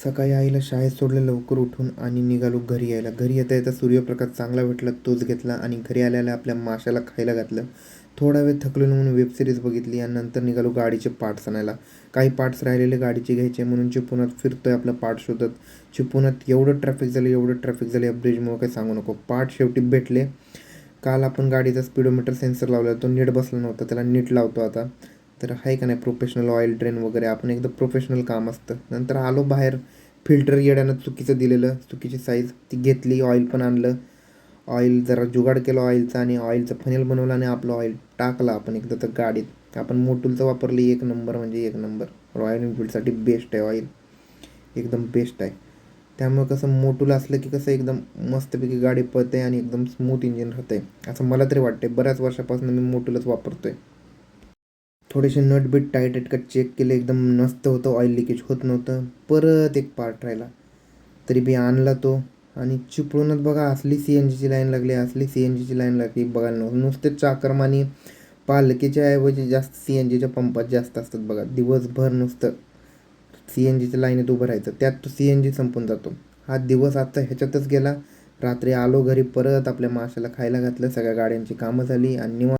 सकाळी आईला शाळेत सोडलं लवकर उठून आणि निघालो घरी यायला. घरी येता येता सूर्यप्रकाश चांगला भेटला तोच घेतला आणि घरी आल्याला आपल्या माशाला खायला घातलं. थोडा वेळ थकलो म्हणून वेबसिरीज बघितली आणि नंतर निघालो गाडीचे पार्ट्स आणायला. काही पार्ट्स राहिलेले गाडीचे घ्यायचे म्हणून चिपळुणात फिरतोय आपलं पार्ट शोधत. चिपळुणात एवढं ट्रॅफिक झालं या ब्रिजमुळं काही सांगू नको. पार्ट शेवटी भेटले. काल आपण गाडीचा स्पीडोमीटर सेन्सर लावला, तो नीट बसला नव्हता, त्याला नीट लावतो आता. तर आहे का नाही प्रोफेशनल ऑइल ड्रेन वगैरे, आपण एकदम प्रोफेशनल काम असतं. नंतर आलो बाहेर. फिल्टर येड्यानं चुकीचं दिलेलं, चुकीची साईज ती घेतली. ऑइल पण आणलं. ऑइल जरा जुगाड केलं ऑइलचा आणि ऑइलचं फनेल बनवलं आणि आपलं ऑइल टाकलं आपण एकदा तर गाडीत. आपण मोटूलचं वापरली, एक नंबर म्हणजे एक नंबर. रॉयल एनफील्डसाठी बेस्ट आहे ऑइल, एकदम बेस्ट आहे. त्यामुळे कसं मोटूल असलं की कसं एकदम मस्तपैकी गाडी पळते आणि एकदम स्मूथ इंजिन राहते असं मला तरी वाटते. बऱ्याच वर्षापासून मी मोटूलच वापरतोय. थोडेसे नट बीट टाईट आहेत का चेक केले, एकदम मस्त होतं, ऑइल लिकेज होत नव्हतं. परत एक पार्ट राहिला तरी बी आणला तो. आणि चिपळूणात बघा असली सी एन जीची लाईन लागली, असली सी एन जीची लाईन लागली बघायला नव्हतं. नुसतेच चाकरमानी पालखीच्या ऐवजी जास्त सी एन जीच्या पंपात जास्त असतात बघा. दिवसभर नुसतं सी एन जीच्या लाईनीत उभं राहायचं, त्यात तो सी एन जी संपून जातो. हा दिवस आता ह्याच्यातच गेला. रात्री आलो घरी, परत आपल्या माशाला खायला घातलं, सगळ्या गाड्यांची कामं झाली आणि